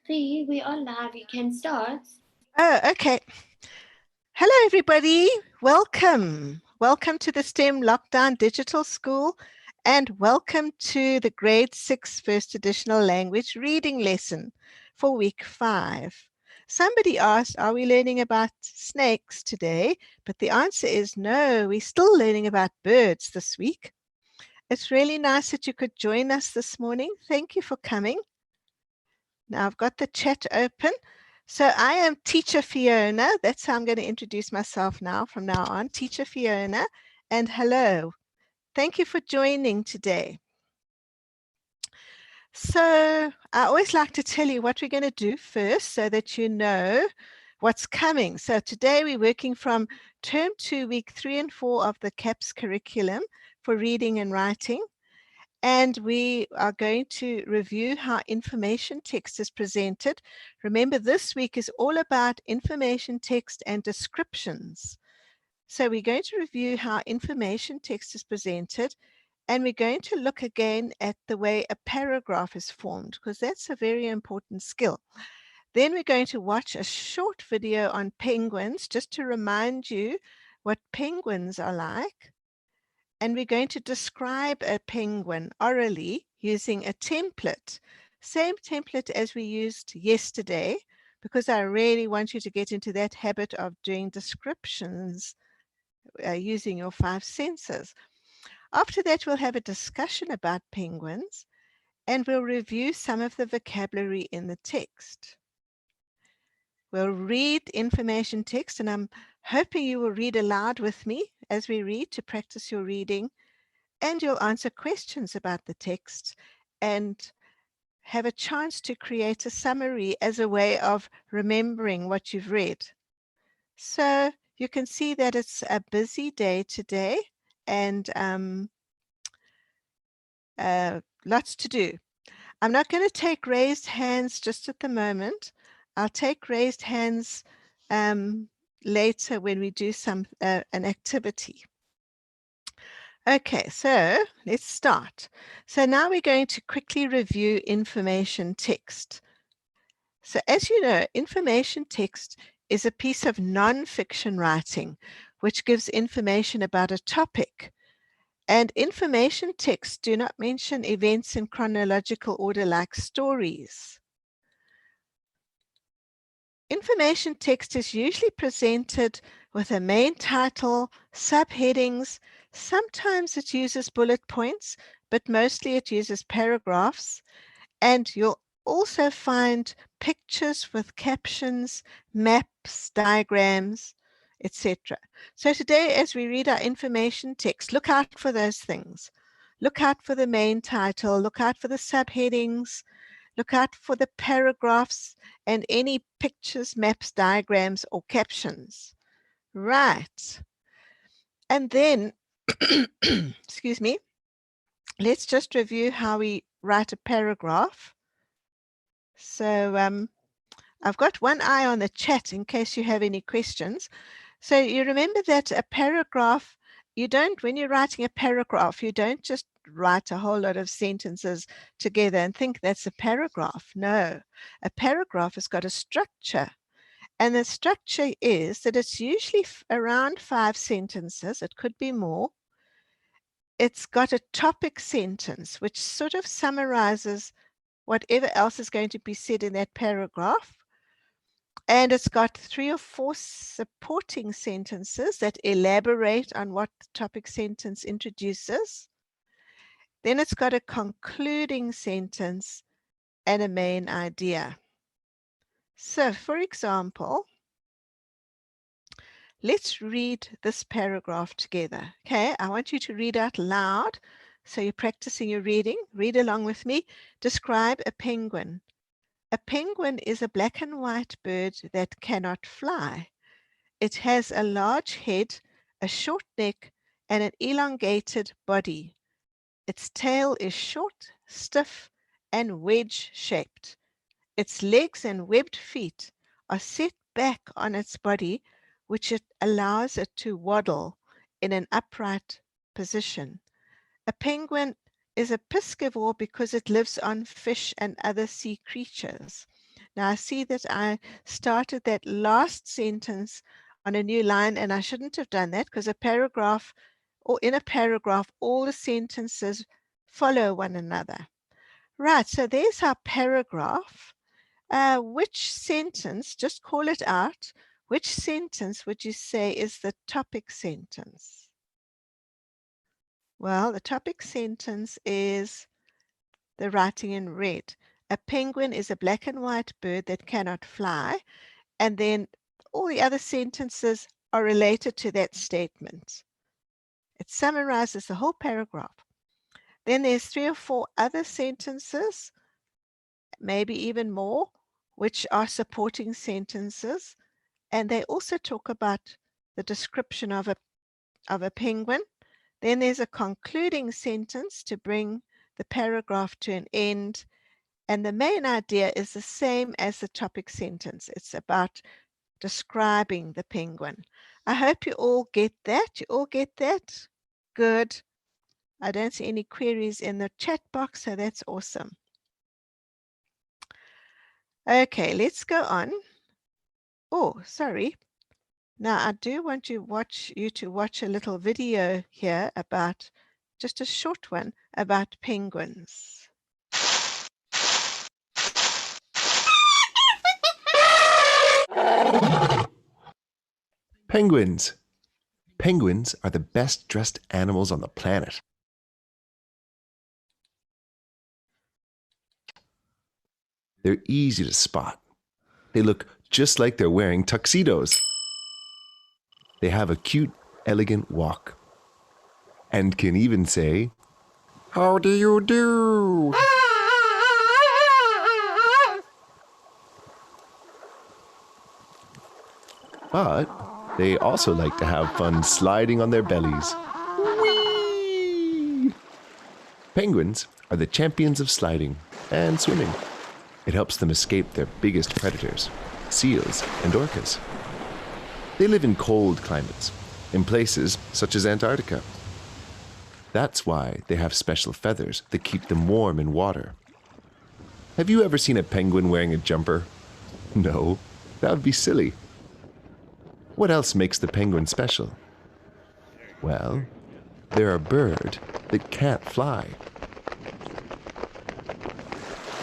We are live. You can start. Oh, okay. Hello, everybody. Welcome. Welcome to the STEM Lockdown Digital School, and welcome to the Grade 6 First Additional Language Reading Lesson for Week 5. Somebody asked, are we learning about snakes today? But the answer is no, we're still learning about birds this week. It's really nice that you could join us this morning. Thank you for coming. Now I've got the chat open. So I am Teacher Fiona. That's how I'm going to introduce myself now from now on. Teacher Fiona, and hello. Thank you for joining today. So I always like to tell you what we're going to do first so that you know what's coming. So today we're working from Term 2, Week 3 and 4 of the CAPS curriculum for reading and writing. And we are going to review how information text is presented. Remember, this week is all about information text and descriptions. So we're going to review how information text is presented, and we're going to look again at the way a paragraph is formed, because that's a very important skill. Then we're going to watch a short video on penguins, just to remind you what penguins are like. And we're going to describe a penguin orally using a template, same template as we used yesterday, because I really want you to get into that habit of doing descriptions using your 5 senses. After that, we'll have a discussion about penguins, and we'll review some of the vocabulary in the text. We'll read information text, and I'm hoping you will read aloud with me as we read to practice your reading. And you'll answer questions about the text and have a chance to create a summary as a way of remembering what you've read. So you can see that it's a busy day today, and lots to do. I'm not going to take raised hands just at the moment. I'll take raised hands later when we do an activity. Okay, so let's start. So now we're going to quickly review information text. So as you know, information text is a piece of non-fiction writing, which gives information about a topic. And information texts do not mention events in chronological order like stories. Information text is usually presented with a main title, subheadings. Sometimes it uses bullet points, but mostly it uses paragraphs. And you'll also find pictures with captions, maps, diagrams, etc. So today, as we read our information text, look out for those things. Look out for the main title, look out for the subheadings, look out for the paragraphs and any pictures, maps, diagrams, or captions. Right. And then, excuse me, let's just review how we write a paragraph. So I've got one eye on the chat in case you have any questions. So you remember that a paragraph, when you're writing a paragraph, you don't just write a whole lot of sentences together and think that's a paragraph. No, a paragraph has got a structure. And the structure is that it's usually around 5 sentences. It could be more. it's got a topic sentence which sort of summarizes whatever else is going to be said in that paragraph. And it's got 3 or 4 supporting sentences that elaborate on what the topic sentence introduces. Then it's got a concluding sentence and a main idea. So, for example, let's read this paragraph together. Okay, I want you to read out loud. So you're practicing your reading. Read along with me. Describe a penguin. A penguin is a black and white bird that cannot fly. It has a large head, a short neck, and an elongated body. Its tail is short, stiff, and wedge-shaped. Its legs and webbed feet are set back on its body, which it allows it to waddle in an upright position. A penguin is a piscivore because it lives on fish and other sea creatures. Now I see that I started that last sentence on a new line, and I shouldn't have done that because a paragraph, or in a paragraph, all the sentences follow one another. Right, so there's our paragraph. Which sentence, just call it out, which sentence would you say is the topic sentence? Well, the topic sentence is the writing in red. A penguin is a black and white bird that cannot fly. And then all the other sentences are related to that statement. It summarizes the whole paragraph. Then there's 3 or 4 other sentences, maybe even more, which are supporting sentences. And they also talk about the description of a penguin. Then there's a concluding sentence to bring the paragraph to an end. And the main idea is the same as the topic sentence. It's about describing the penguin. I hope you all get that. You all get that? Good. I don't see any queries in the chat box, so that's awesome. Okay, let's go on. Oh, sorry. Now I do want you to watch a little video here about, just a short one, about penguins. Penguins. Penguins are the best dressed animals on the planet. They're easy to spot. They look just like they're wearing tuxedos. They have a cute, elegant walk. And can even say, "How do you do?" But they also like to have fun sliding on their bellies. Whee! Penguins are the champions of sliding and swimming. It helps them escape their biggest predators, seals and orcas. They live in cold climates, in places such as Antarctica. That's why they have special feathers that keep them warm in water. Have you ever seen a penguin wearing a jumper? No, that would be silly. What else makes the penguin special? Well, they're a bird that can't fly.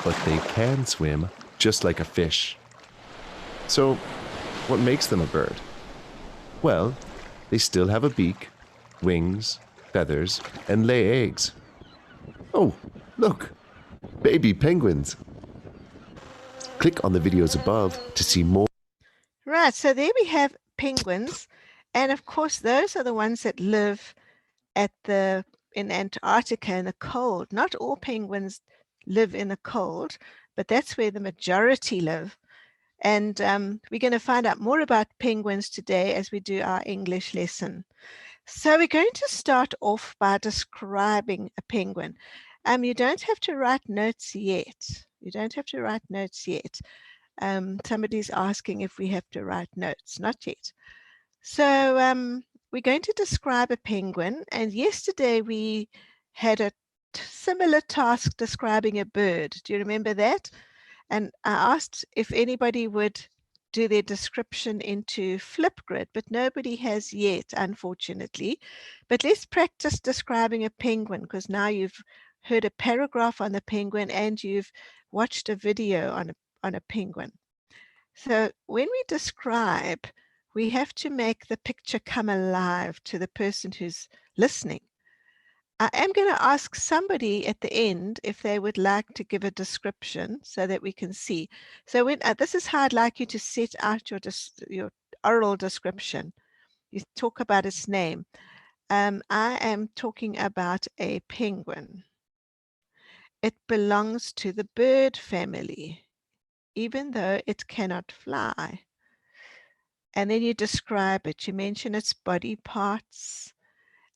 But they can swim just like a fish. So, what makes them a bird? Well, they still have a beak, wings, feathers, and lay eggs. Oh, look, baby penguins. Click on the videos above to see more. Right, so there we have penguins. And of course, those are the ones that live in Antarctica in the cold. Not all penguins live in the cold, but that's where the majority live. And we're going to find out more about penguins today as we do our English lesson. So we're going to start off by describing a penguin. You don't have to write notes yet. You don't have to write notes yet. Somebody's asking if we have to write notes. Not yet. So we're going to describe a penguin. And yesterday we had a similar task describing a bird. Do you remember that? And I asked if anybody would do their description into Flipgrid, but nobody has yet, unfortunately. But let's practice describing a penguin, because now you've heard a paragraph on the penguin and you've watched a video on a penguin. So when we describe, we have to make the picture come alive to the person who's listening. I am going to ask somebody at the end if they would like to give a description so that we can see. So when this is how I'd like you to set out your oral description. You talk about its name. I am talking about a penguin. It belongs to the bird family, even though it cannot fly. And then you describe it. You mention its body parts,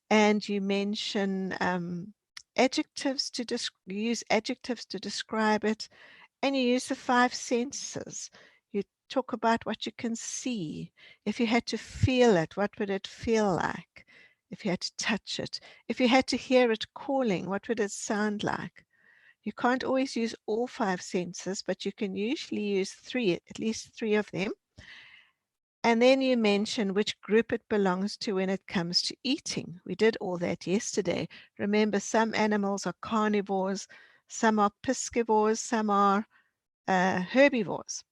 and you mention adjectives to use adjectives to describe it, and you use the 5 senses. You talk about what you can see. If you had to feel it, what would it feel like? If you had to touch it, if you had to hear it calling, what would it sound like? You can't always use all 5 senses, but you can usually use 3, at least 3 of them. And then you mention which group it belongs to when it comes to eating. We did all that yesterday. Remember, some animals are carnivores, some are piscivores, some are herbivores.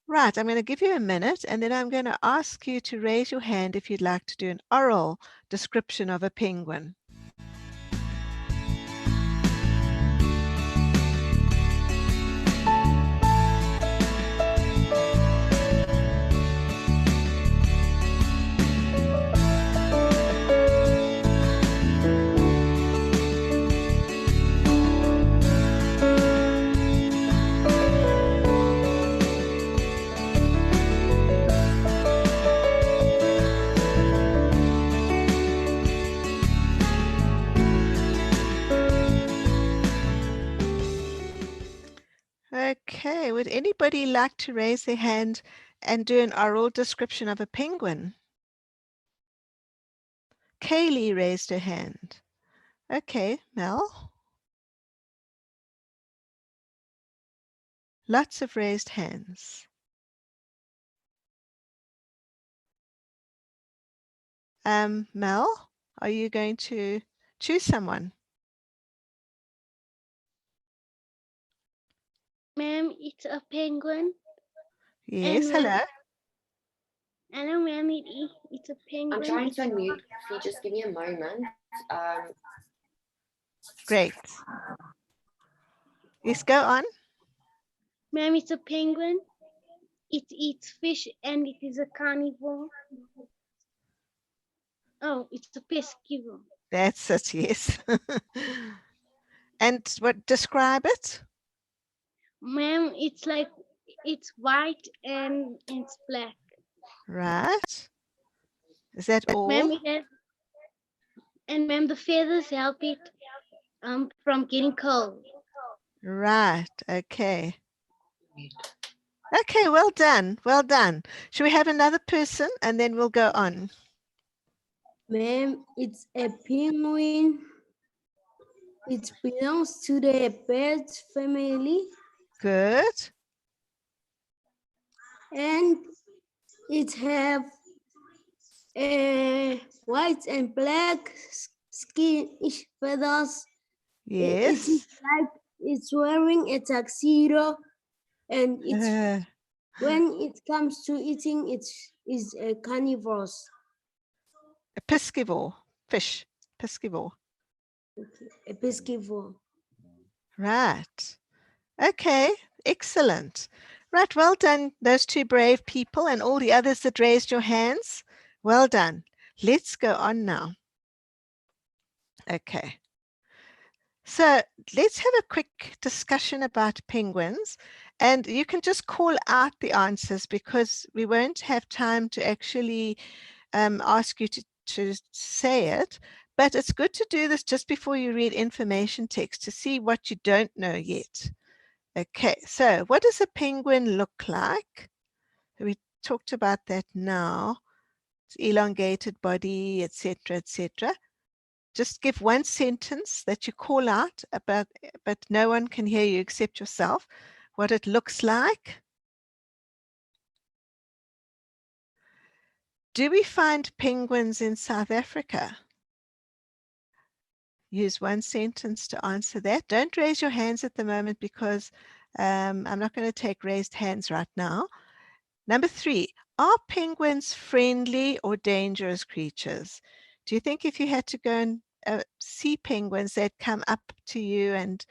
Right, I'm going to give you a minute, and then I'm going to ask you to raise your hand if you'd like to do an oral description of a penguin. Okay, would anybody like to raise their hand and do an oral description of a penguin? Kaylee raised her hand. Okay, Mel? Lots of raised hands. Mel, are you going to choose someone? Ma'am, it's a penguin. Yes, And hello. hello, ma'am, it's a penguin. I'm trying to unmute. If you just give me a moment. Great. Yes, go on. Ma'am, it's a penguin. It eats fish and it is a carnivore. Oh, it's a piscivore. That's it, yes. And what, describe it? Ma'am, it's white and it's black. Right. Is that all? Ma'am, ma'am, the feathers help it from getting cold. Right, okay. Okay, well done, well done. Should we have another person and then we'll go on? Ma'am, it's a penguin. It belongs to the bird family. Good. And it have a white and black skin feathers. Yes. It is like it's wearing a tuxedo, and it's when it comes to eating, it is a carnivore. A piscivore, fish, piscivore. Okay. A piscivore. Right. Okay, excellent. Right, well done, those 2 brave people and all the others that raised your hands. Well done. Let's go on now. Okay. So let's have a quick discussion about penguins, and you can just call out the answers because we won't have time to actually ask you to say it, but it's good to do this just before you read information text to see what you don't know yet. Okay, so what does a penguin look like? We talked about that now. It's elongated body, etc., etc. Just give one sentence that you call out about, but no one can hear you except yourself, what it looks like. Do we find penguins in South Africa? Use one sentence to answer that. Don't raise your hands at the moment because I'm not going to take raised hands right now. Number 3, are penguins friendly or dangerous creatures? Do you think if you had to go and see penguins, they'd come up to you and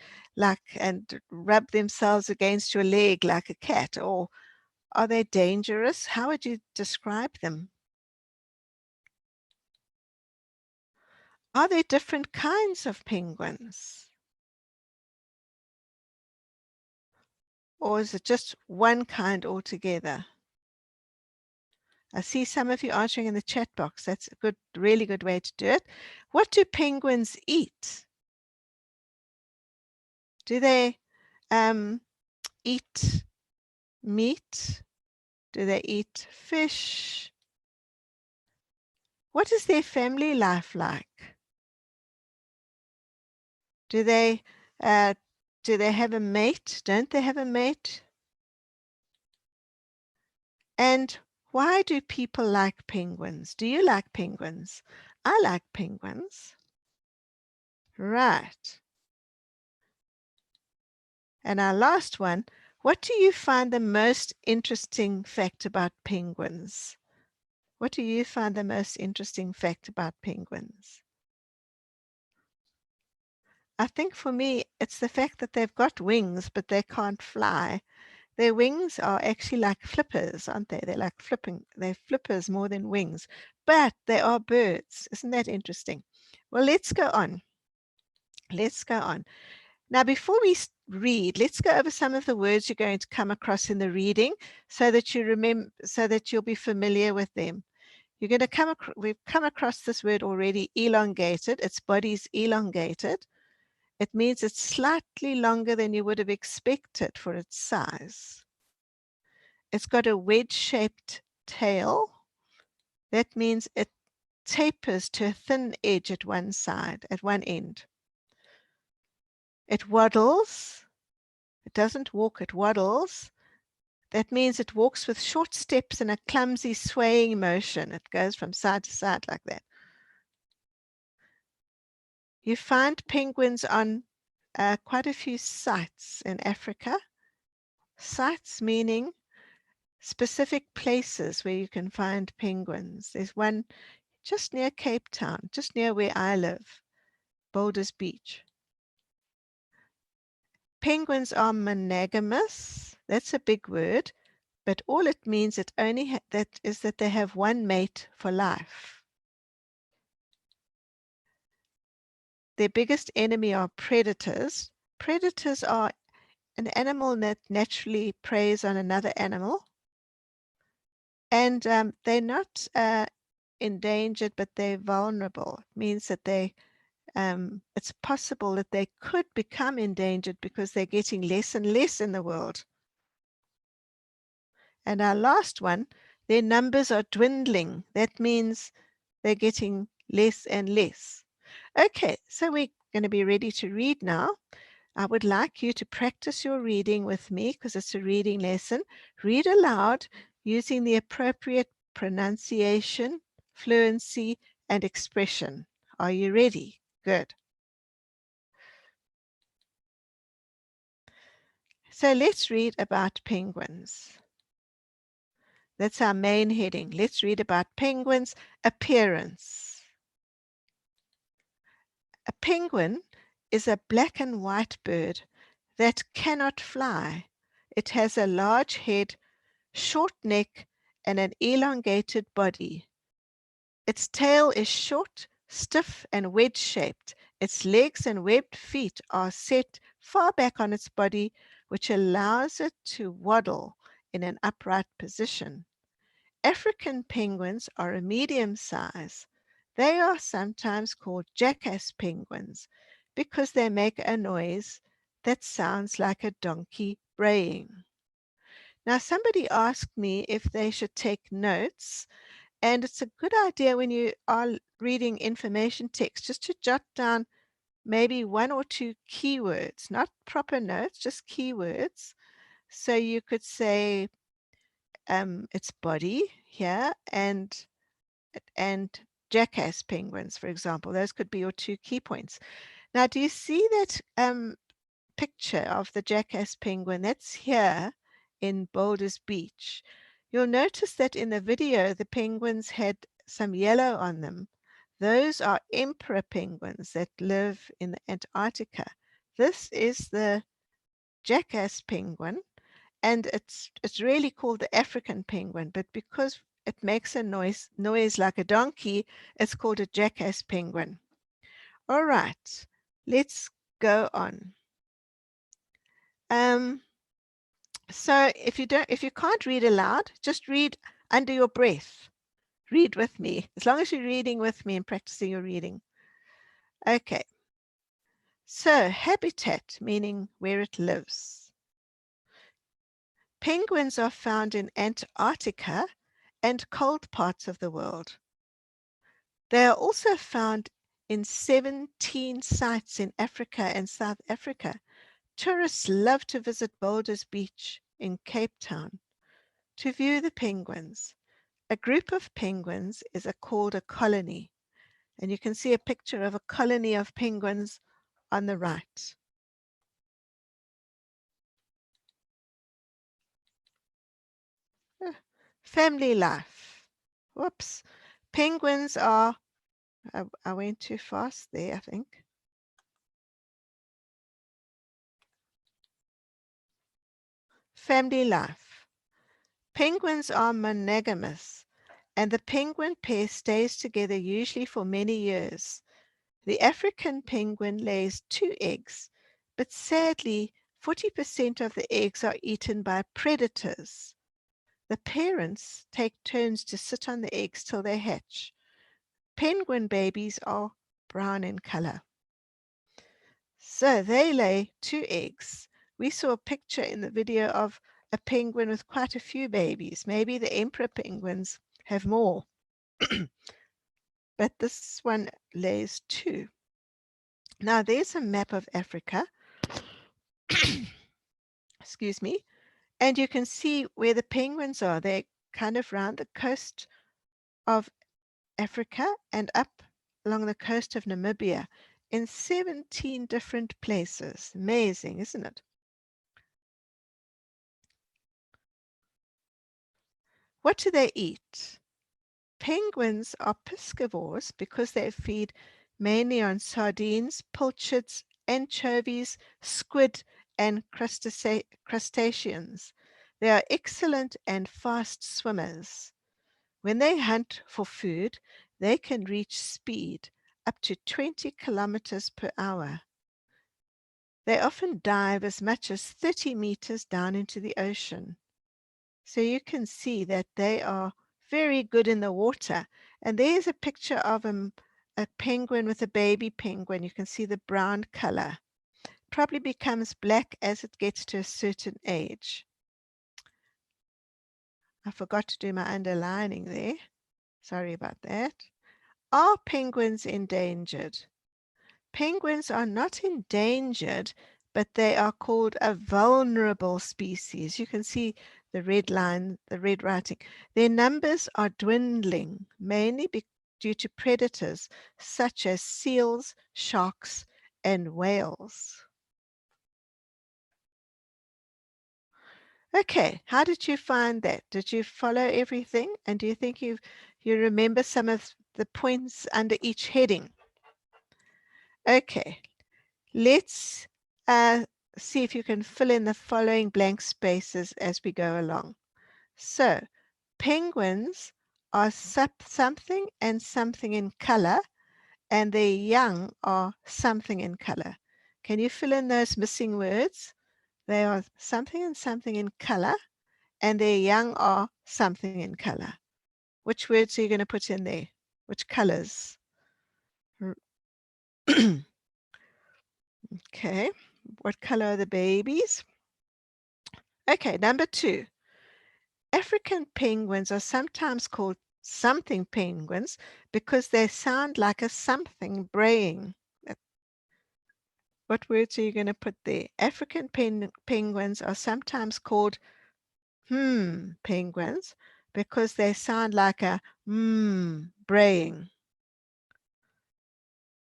rub themselves against your leg like a cat? Or are they dangerous? How would you describe them? Are there different kinds of penguins? Or is it just one kind altogether? I see some of you answering in the chat box. That's a good, really good way to do it. What do penguins eat? Do they eat meat? Do they eat fish? What is their family life like? Do they have a mate? Don't they have a mate? And why do people like penguins? Do you like penguins? I like penguins. Right. And our last one, what do you find the most interesting fact about penguins? What do you find the most interesting fact about penguins? I think for me, it's the fact that they've got wings, but they can't fly. Their wings are actually like flippers, aren't they? They're like flipping. They're flippers more than wings, but they are birds. Isn't that interesting? Well, let's go on. Let's go on. Now, before we read, let's go over some of the words you're going to come across in the reading so that you remember, so that you'll be familiar with them. You're going to we've come across this word already, elongated. Its body's elongated. It means it's slightly longer than you would have expected for its size. It's got a wedge-shaped tail. That means it tapers to a thin edge at one side, at one end. It waddles. It doesn't walk, it waddles. That means it walks with short steps and a clumsy swaying motion. It goes from side to side like that. You find penguins on quite a few sites in Africa. Sites meaning specific places where you can find penguins. There's one just near Cape Town, just near where I live, Boulders Beach. Penguins are monogamous. That's a big word, but all it means is that they have one mate for life. Their biggest enemy are predators. Predators are an animal that naturally preys on another animal. And they're not endangered, but they're vulnerable. It means that it's possible that they could become endangered because they're getting less and less in the world. And our last one, their numbers are dwindling. That means they're getting less and less. Okay, so we're going to be ready to read now. I would like you to practice your reading with me because it's a reading lesson. Read aloud using the appropriate pronunciation, fluency, and expression. Are you ready? Good. So let's read about penguins. That's our main heading. Let's read about penguins' appearance. A penguin is a black and white bird that cannot fly. It has a large head, short neck, and an elongated body. Its tail is short, stiff, and wedge-shaped. Its legs and webbed feet are set far back on its body, which allows it to waddle in an upright position. African penguins are a medium size. They are sometimes called jackass penguins because they make a noise that sounds like a donkey braying. Now, somebody asked me if they should take notes, and it's a good idea when you are reading information text just to jot down maybe one or two keywords, not proper notes, just keywords. So you could say its body here and and jackass penguins, for example. Those could be your 2 key points. Now, do you see that picture of the jackass penguin? That's here in Boulders Beach. You'll notice that in the video, the penguins had some yellow on them. Those are emperor penguins that live in Antarctica. This is the jackass penguin, and it's really called the African penguin, but because it makes a noise like a donkey, it's called a jackass penguin. All right, let's go on. So if you can't read aloud, just read under your breath. Read with me, as long as you're reading with me and practicing your reading. Okay. So habitat, meaning where it lives. Penguins are found in Antarctica and cold parts of the world. They are also found in 17 sites in Africa and South Africa. Tourists love to visit Boulders Beach in Cape Town to view the penguins. A group of penguins is called a colony, and you can see a picture of a colony of penguins on the right. Family life. Whoops. Penguins are, I went too fast there, I think. Family life. Penguins are monogamous, and the penguin pair stays together usually for many years. The African penguin lays 2 eggs, but sadly, 40% of the eggs are eaten by predators. The parents take turns to sit on the eggs till they hatch. Penguin babies are brown in color. So they lay 2 eggs. We saw a picture in the video of a penguin with quite a few babies. Maybe the emperor penguins have more. But this one lays 2. Now there's a map of Africa. Excuse me. And you can see where the penguins are. They're kind of round the coast of Africa and up along the coast of Namibia in 17 different places. Amazing, isn't it? What do they eat? Penguins are piscivores because they feed mainly on sardines, pilchards, anchovies, squid, and crustaceans. They are excellent and fast swimmers. When they hunt for food, they can reach speed up to 20 kilometers per hour. They often dive as much as 30 meters down into the ocean. So you can see that they are very good in the water. And there's a picture of a penguin with a baby penguin. You can see the brown color. Probably becomes black as it gets to a certain age. I forgot to do my underlining there. Sorry about that. Are penguins endangered? Penguins are not endangered, but they are called a vulnerable species. You can see the red line, the red writing. Their numbers are dwindling, mainly due to predators such as seals, sharks, and whales. Okay, how did you find that? Did you follow everything? And do you think you remember some of the points under each heading? Okay, let's see if you can fill in the following blank spaces as we go along. So, penguins are something and something in color, and their young are something in color. Can you fill in those missing words? They are something and something in color, and their young are something in color. Which words are you going to put in there? Which colors? Okay, what color are the babies? Okay, number 2. African penguins are sometimes called something penguins because they sound like a something braying. What words are you going to put there? African penguins are sometimes called penguins because they sound like a braying.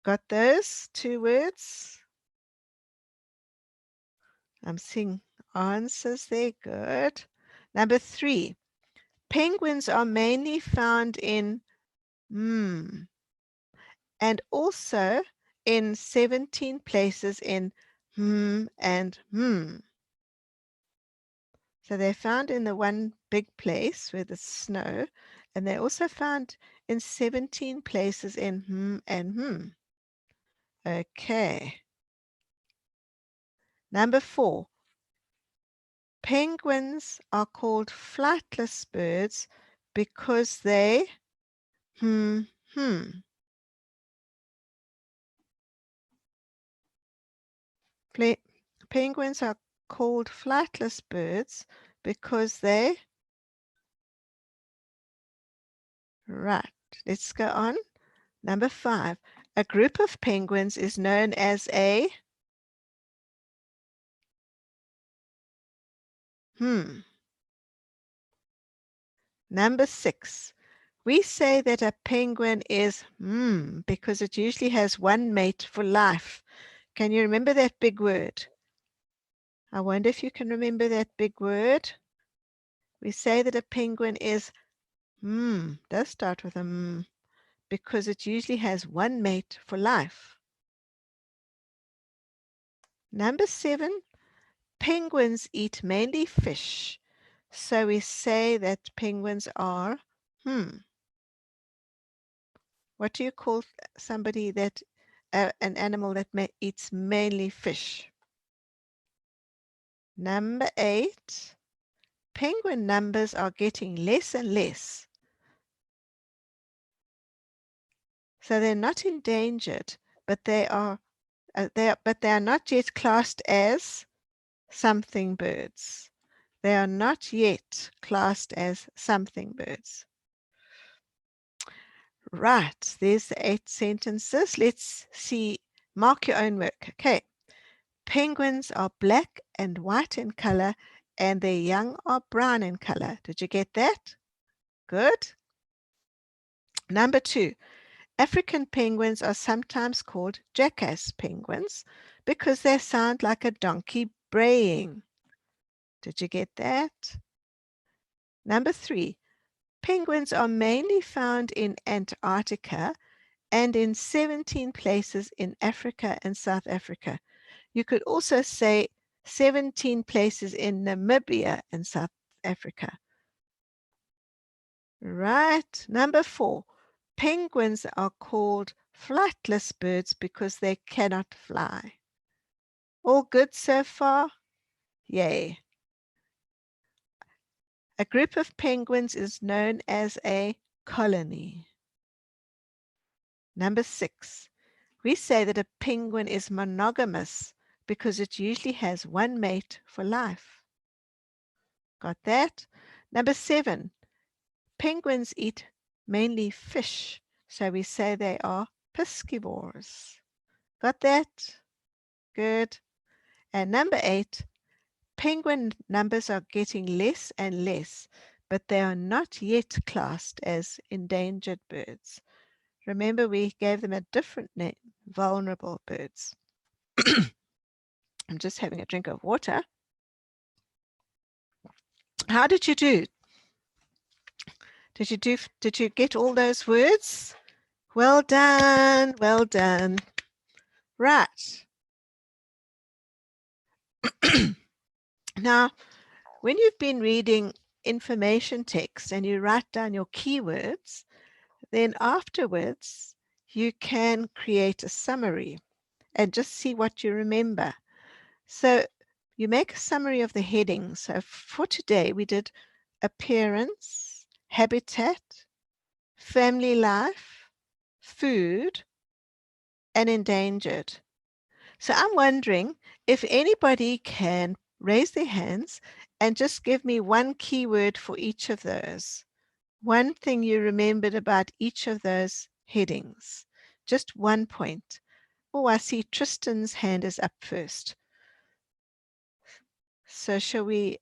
Got those 2 words? I'm seeing answers there. Good. Number 3. Penguins are mainly found in and also in 17 places in and So they're found in the one big place where the snow, and they're also found in 17 places in and Okay. Number 4. Penguins are called flightless birds because they hmm. Penguins are called flightless birds because they Right. Let's go on. Number 5. A group of penguins is known as a Number 6. We say that a penguin is because it usually has one mate for life. Can you remember that big word? I wonder if you can remember that big word. We say that a penguin is does start with a because it usually has one mate for life. Number 7. Penguins eat mainly fish. So we say that penguins are What do you call somebody that an animal that eats mainly fish? Number 8. Penguin numbers are getting less and less. So they're not endangered, but they are not yet classed as something birds. They are not yet classed as something birds. Right, there's the 8 sentences. Let's see, mark your own work. Okay. Penguins are black and white in color, and their young are brown in color. Did you get that? Good. Number 2. African penguins are sometimes called jackass penguins because they sound like a donkey braying. Did you get that? Number 3. Penguins are mainly found in Antarctica and in 17 places in Africa and South Africa. You could also say 17 places in Namibia and South Africa. Right. Number 4. Penguins are called flightless birds because they cannot fly. All good so far? Yay. A group of penguins is known as a colony. Number 6. We say that a penguin is monogamous because it usually has one mate for life. Got that? Number 7. Penguins eat mainly fish, so we say they are piscivores. Got that? Good. And number 8. Penguin numbers are getting less and less, but they are not yet classed as endangered birds. Remember, we gave them a different name, vulnerable birds. I'm just having a drink of water. How did you do? Did you get all those words? Well done, well done. Right. Now, when you've been reading information text and you write down your keywords, then afterwards you can create a summary and just see what you remember. So you make a summary of the headings. So for today, we did appearance, habitat, family life, food, and endangered. So I'm wondering if anybody can raise their hands and just give me one keyword for each of those. One thing you remembered about each of those headings. Just one point. Oh, I see Tristan's hand is up first. So shall we,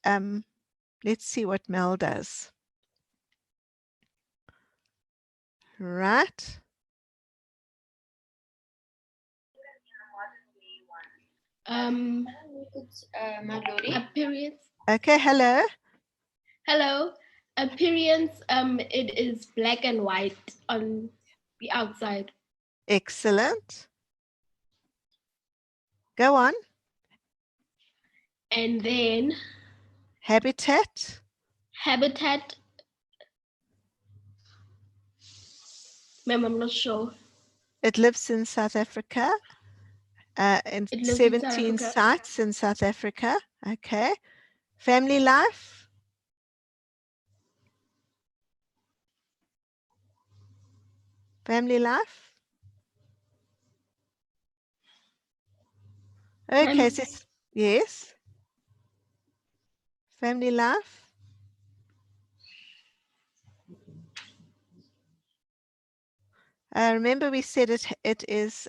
let's see what Mel does. Right. Mallory. Appearance. Okay, hello. Hello. Appearance. It is black and white on the outside. Excellent. Go on. And then Habitat. habitat. Ma'am, I'm not sure. It lives in South Africa. In It lives in South 17 Africa. sites in South Africa. Okay. Family life. Family life. Okay, Ma'am, yes. Family life. Remember we said it is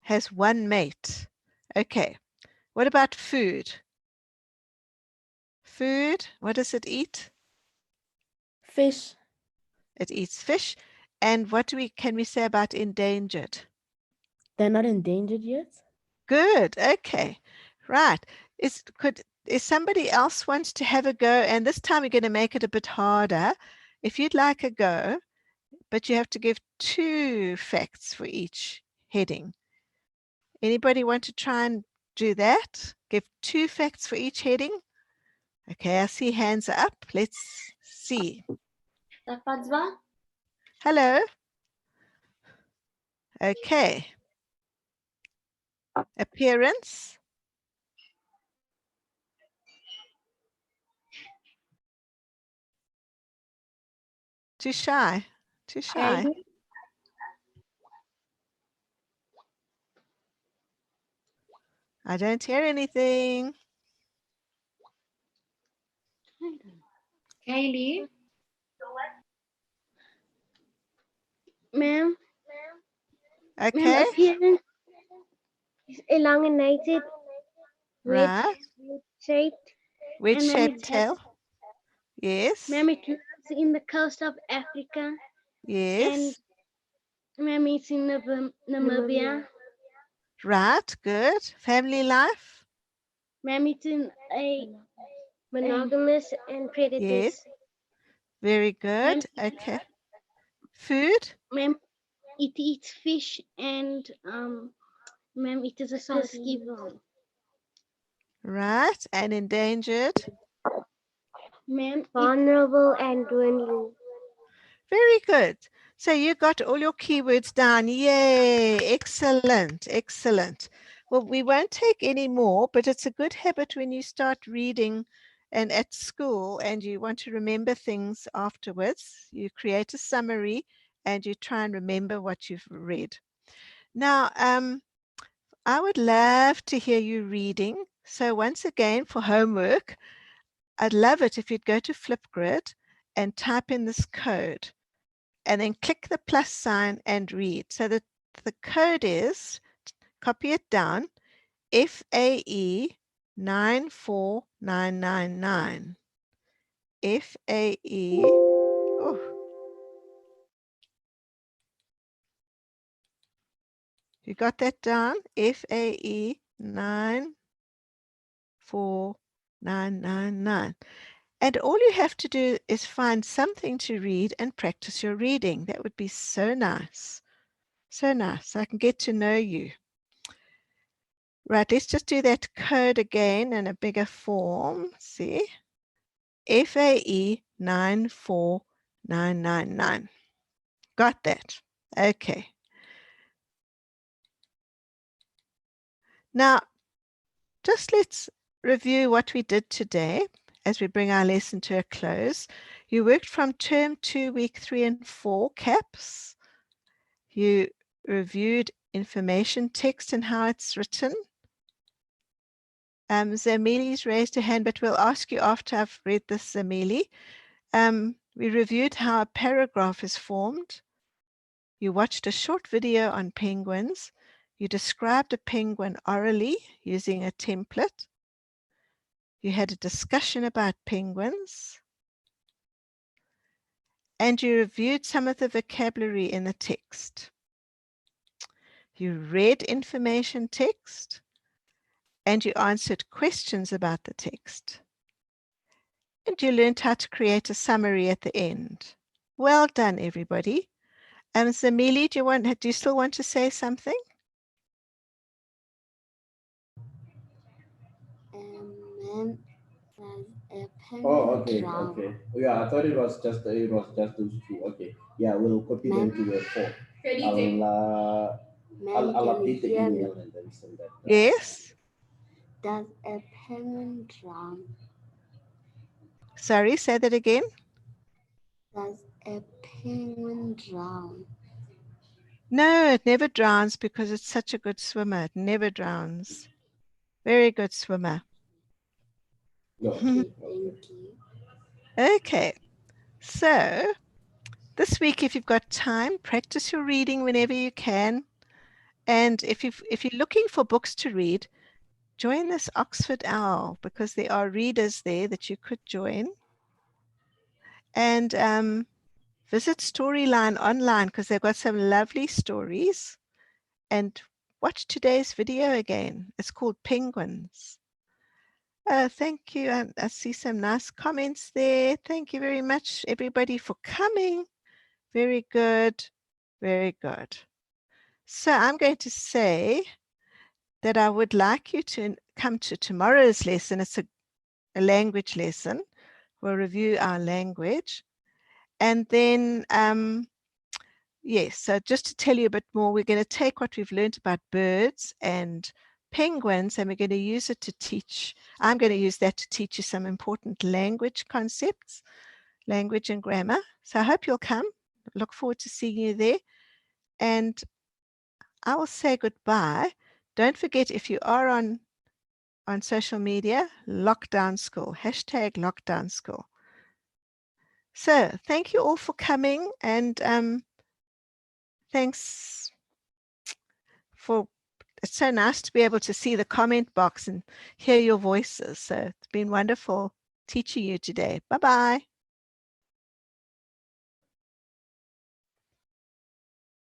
has one mate. Okay. What about food? Food, what does it eat? Fish. It eats fish. And what can we say about endangered? They're not endangered yet. Good. Okay. Right. Is somebody else wants to have a go? And this time we're going to make it a bit harder. If you'd like a go, but you have to give 2 facts for each heading. Anybody want to try and do that? Give 2 facts for each heading? Okay, I see hands are up. Let's see. Tapadzwa. Hello. Okay. Appearance. Too shy. Too shy. I don't hear anything. Kaylee. ma'am, Okay. appearance is elongated, Right. shaped, Wedge and shaped tail. Yes. ma'am, it lives in the coast of Africa, and Yes. ma'am, it's in Namibia. Right. Good. Family life. Ma'am, it's in a monogamous and predators. Yes. Very good. Okay. Food. Ma'am, it eats fish and ma'am, it is a salskiver. Right. And endangered. Ma'am, Vulnerable and dwindling. Very good. So you got all your keywords down. Yay. Excellent. Excellent. Well, we won't take any more, but it's a good habit when you start reading and at school and you want to remember things afterwards. You create a summary and you try and remember what you've read. Now, I would love to hear you reading. So once again, for homework, I'd love it if you'd go to Flipgrid and type in this code and then click the plus sign and read. So that the code is, copy it down, FAE 94999. FAE, oh, you got that down? FAE 94999. And all you have to do is find something to read and practice your reading. That would be so nice. So nice. I can get to know you. Right, let's just do that code again in a bigger form. See? FAE 94999. Got that? Okay. Now, just let's review what we did today as we bring our lesson to a close. You worked from term 2, week 3 and 4, CAPS. You reviewed information text and how it's written. Zamili's raised her hand, but we'll ask you after I've read this, Zamili. We reviewed how a paragraph is formed. You watched a short video on penguins. You described a penguin orally using a template. You had a discussion about penguins. and you reviewed some of the vocabulary in the text. You read information text, and you answered questions about the text. And you learned how to create a summary at the end. Well done, everybody. Zamili, do you still want to say something? Man, there's a penguin Oh, okay, drowned. okay. Yeah, I thought it was just those two. Okay. Yeah, we'll copy them to the form. I'll Man, can you update the hear me? email and then send that. Yes. Does a penguin drown? Sorry, say that again. Does a penguin drown? No, it never drowns because it's such a good swimmer. It never drowns. Very good swimmer. No. Okay, thank you. Okay, so this week, if you've got time, practice your reading whenever you can. And if you're looking for books to read, join this Oxford Owl, because there are readers there that you could join. And visit Storyline online, because they've got some lovely stories. And watch today's video again. It's called Penguins. Thank you. I see some nice comments there. Thank you very much, everybody, for coming. Very good. Very good. So I'm going to say that I would like you to come to tomorrow's lesson. It's a language lesson. We'll review our language. And then, yes, so just to tell you a bit more, we're going to take what we've learned about birds and penguins, and we're going to use it to teach. I'm going to use that to teach you some important language concepts, language and grammar. So I hope you'll come. Look forward to seeing you there. And I will say goodbye. Don't forget, if you are on social media, Lockdown School, hashtag Lockdown School. So thank you all for coming, and thanks for, it's so nice to be able to see the comment box and hear your voices. So it's been wonderful teaching you today. Bye-bye.